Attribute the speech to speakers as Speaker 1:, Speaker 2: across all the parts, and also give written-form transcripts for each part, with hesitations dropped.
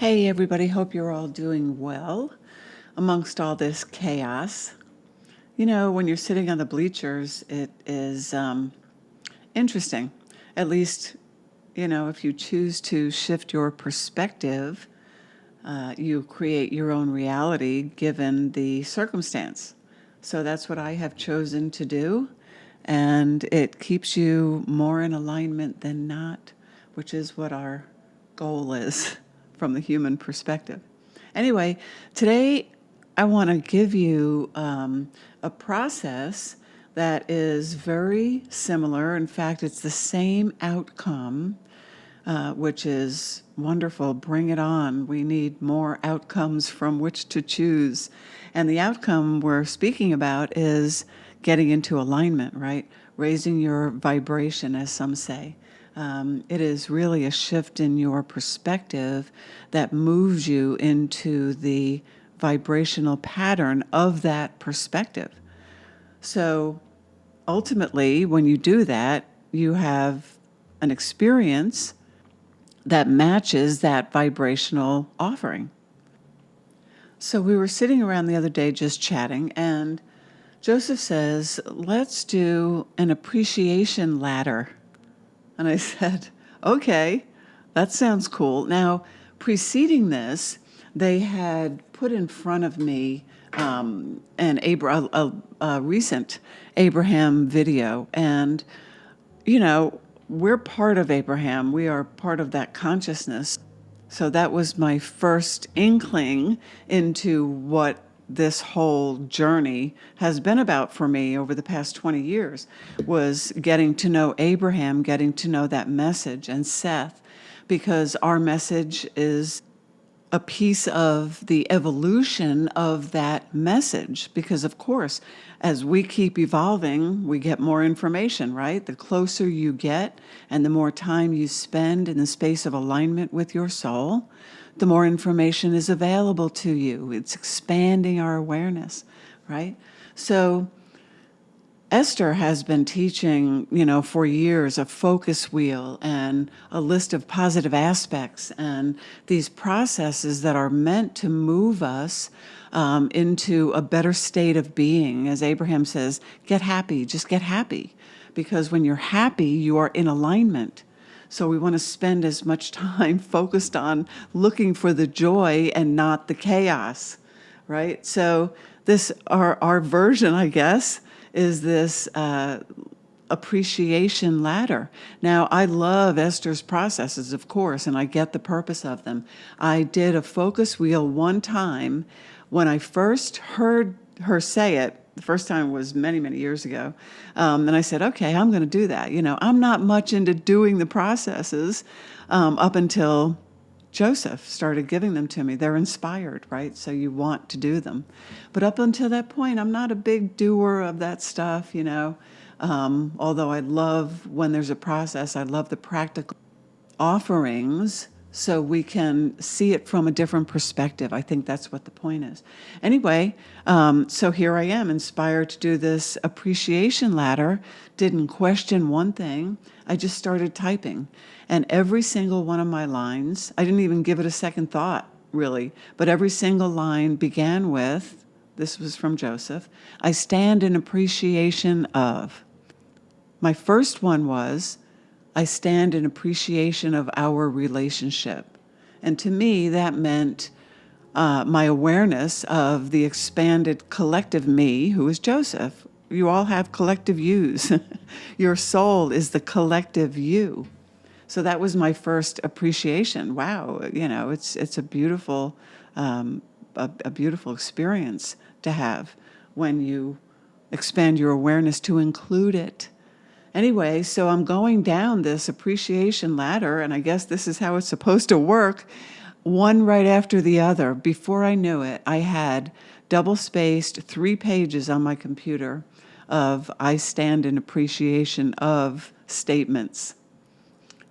Speaker 1: Hey everybody, hope you're all doing well amongst all this chaos. You know, when you're sitting on the bleachers, it is interesting. At least, if you choose to shift your perspective, you create your own reality given the circumstance. So that's what I have chosen to do. And it keeps you more in alignment than not, which is what our goal is from the human perspective. Anyway, today I want to give you a process that is very similar. In fact, it's the same outcome, which is wonderful. Bring it on. We need more outcomes from which to choose. And the outcome we're speaking about is getting into alignment, right? Raising your vibration, as some say. It is really a shift in your perspective that moves you into the vibrational pattern of that perspective. So ultimately, when you do that, you have an experience that matches that vibrational offering. So we were sitting around the other day just chatting, and Joseph says, let's do an appreciation ladder. And I said, okay, that sounds cool. Now, preceding this, they had put in front of me a recent Abraham video. And, we're part of Abraham. We are part of that consciousness. So that was my first inkling into what this whole journey has been about for me over the past 20 years, was getting to know Abraham, getting to know that message, and Seth, because our message is a piece of the evolution of that message. Because, of course, as we keep evolving, we get more information, right? The closer you get and the more time you spend in the space of alignment with your soul, the more information is available to you. It's expanding our awareness, right? So Esther has been teaching, for years, a focus wheel and a list of positive aspects and these processes that are meant to move us into a better state of being. As Abraham says, get happy, just get happy. Because when you're happy, you are in alignment. So we want to spend as much time focused on looking for the joy and not the chaos, right? So our version, I guess, is this appreciation ladder. Now, I love Esther's processes, of course, and I get the purpose of them. I did a focus wheel one time when I first heard her say it. The first time was many, many years ago. And I said, okay, I'm going to do that. I'm not much into doing the processes up until Joseph started giving them to me. They're inspired, right? So you want to do them. But up until that point, I'm not a big doer of that stuff, although I love when there's a process, I love the practical offerings so we can see it from a different perspective. I think that's what the point is. Anyway, so here I am, inspired to do this appreciation ladder. Didn't question one thing. I just started typing. And every single one of my lines, I didn't even give it a second thought, really, but every single line began with, this was from Joseph, I stand in appreciation of. My first one was, I stand in appreciation of our relationship. And to me, that meant my awareness of the expanded collective me, who is Joseph. You all have collective yous. Your soul is the collective you. So that was my first appreciation. Wow, it's a beautiful, a beautiful experience to have when you expand your awareness to include it. Anyway, so I'm going down this appreciation ladder, and I guess this is how it's supposed to work, one right after the other. Before I knew it, I had double-spaced 3 pages on my computer of I stand in appreciation of statements.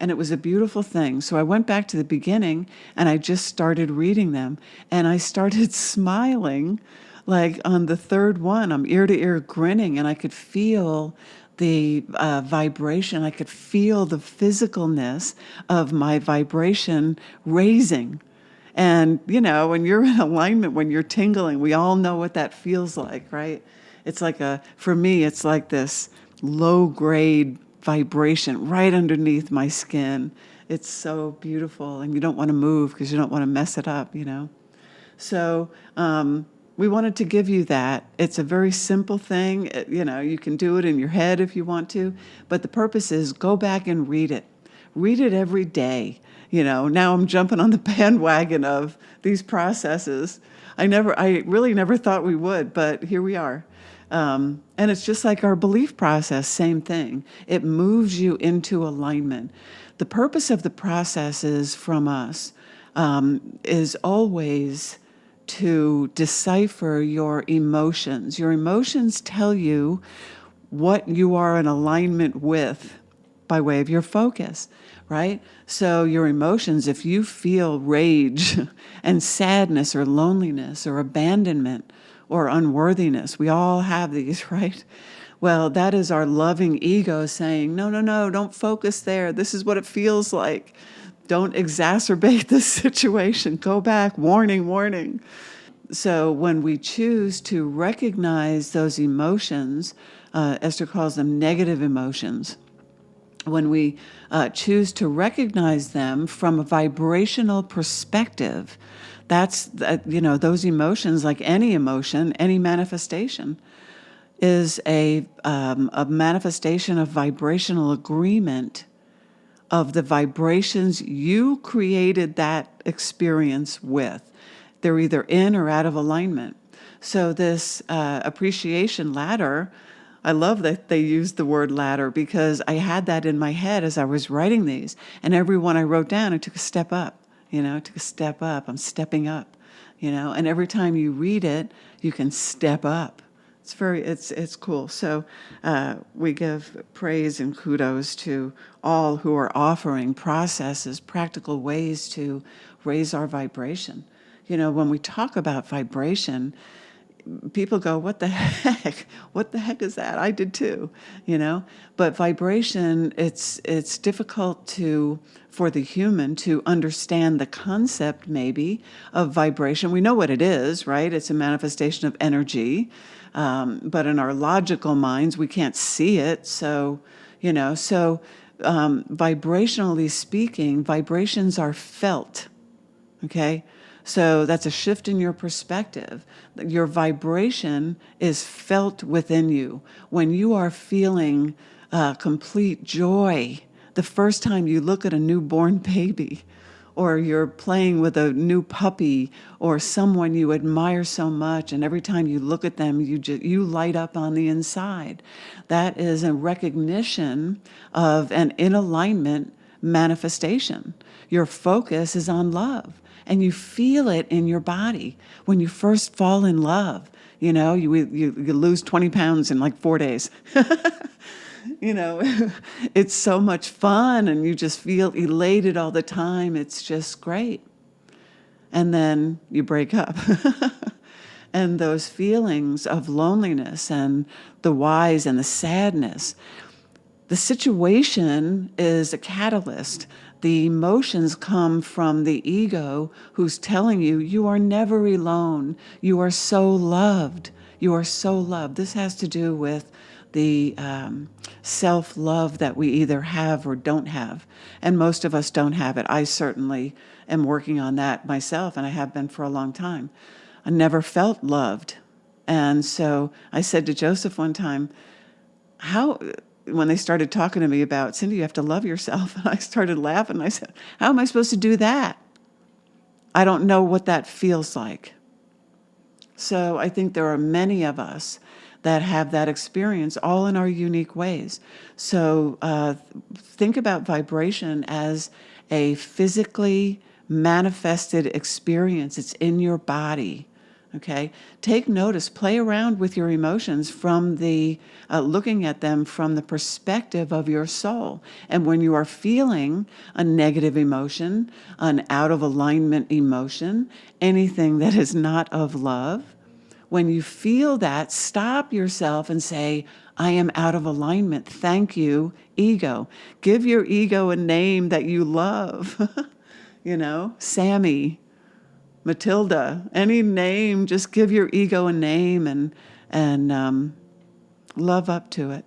Speaker 1: And it was a beautiful thing. So I went back to the beginning, and I just started reading them, and I started smiling. Like on the third one, I'm ear to ear grinning, and I could feel the vibration. I could feel the physicalness of my vibration raising. And, when you're in alignment, when you're tingling, we all know what that feels like, right? It's like for me, it's like this low grade vibration right underneath my skin. It's so beautiful, and you don't want to move because you don't want to mess it up. So we wanted to give you that. It's a very simple thing. You can do it in your head if you want to, but the purpose is go back and read it. Read it every day. Now I'm jumping on the bandwagon of these processes. I really never thought we would, but here we are. And it's just like our belief process, same thing. It moves you into alignment. The purpose of the processes from us is always to decipher your emotions. Your emotions tell you what you are in alignment with by way of your focus, right? So your emotions, if you feel rage and sadness or loneliness or abandonment or unworthiness, we all have these, right? Well, that is our loving ego saying, no, don't focus there. This is what it feels like. Don't exacerbate this situation. Go back. Warning, warning. So when we choose to recognize those emotions, Esther calls them negative emotions, when we choose to recognize them from a vibrational perspective, that's, those emotions, like any emotion, any manifestation, is a manifestation of vibrational agreement of the vibrations you created that experience with. They're either in or out of alignment. So this appreciation ladder, I love that they used the word ladder because I had that in my head as I was writing these. And every one I wrote down, I took a step up. Took a step up. I'm stepping up. And every time you read it, you can step up. It's cool. So we give praise and kudos to all who are offering processes, practical ways to raise our vibration. When we talk about vibration, people go, what the heck? What the heck is that? I did too, But vibration, it's difficult for the human to understand the concept maybe of vibration. We know what it is, right? It's a manifestation of energy. But in our logical minds, we can't see it. So, vibrationally speaking, vibrations are felt. Okay? So that's a shift in your perspective. Your vibration is felt within you. When you are feeling complete joy, the first time you look at a newborn baby, or you're playing with a new puppy or someone you admire so much, and every time you look at them, you light up on the inside. That is a recognition of an in alignment manifestation. Your focus is on love, and you feel it in your body. When you first fall in love, you lose 20 pounds in like 4 days. It's so much fun, and you just feel elated all the time. It's just great. And then you break up. And those feelings of loneliness and the whys and the sadness, the situation is a catalyst. The emotions come from the ego who's telling you, you are never alone. You are so loved. You are so loved. This has to do with the self-love that we either have or don't have. And most of us don't have it. I certainly am working on that myself, and I have been for a long time. I never felt loved. And so I said to Joseph one time, when they started talking to me about, Cindy, you have to love yourself. And I started laughing. I said, how am I supposed to do that? I don't know what that feels like. So I think there are many of us that have that experience, all in our unique ways. So think about vibration as a physically manifested experience. It's in your body. Okay? Take notice, play around with your emotions from looking at them from the perspective of your soul. And when you are feeling a negative emotion, an out of alignment emotion, anything that is not of love, when you feel that, stop yourself and say, I am out of alignment. Thank you, ego. Give your ego a name that you love. Sammy. Matilda, any name, just give your ego a name and love up to it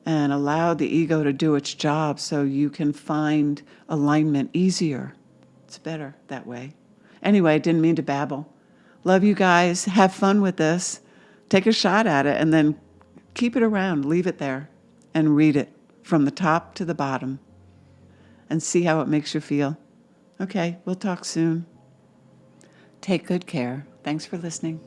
Speaker 1: and allow the ego to do its job so you can find alignment easier. It's better that way. Anyway, I didn't mean to babble. Love you guys. Have fun with this. Take a shot at it and then keep it around. Leave it there and read it from the top to the bottom and see how it makes you feel. Okay, we'll talk soon. Take good care. Thanks for listening.